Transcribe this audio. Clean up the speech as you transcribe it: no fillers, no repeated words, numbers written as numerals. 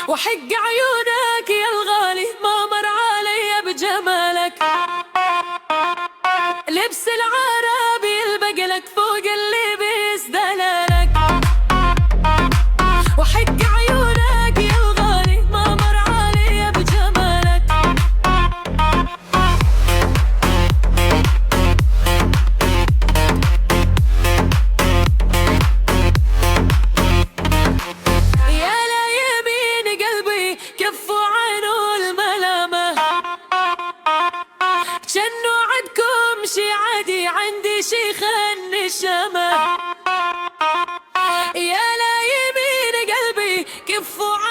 وحق عيونك يا الغالي ما مر علي بجمالك. لبس العربي يلبق لك فوق اللبس دلالك. وحق عيونك يا الغالي ما مر علي بجمالك. يا لا يمين قلبي كف وعينه الملامة، جنو عندكم شي عادي عندي شيخ النشامة. يا لا يمين قلبي كف وعينه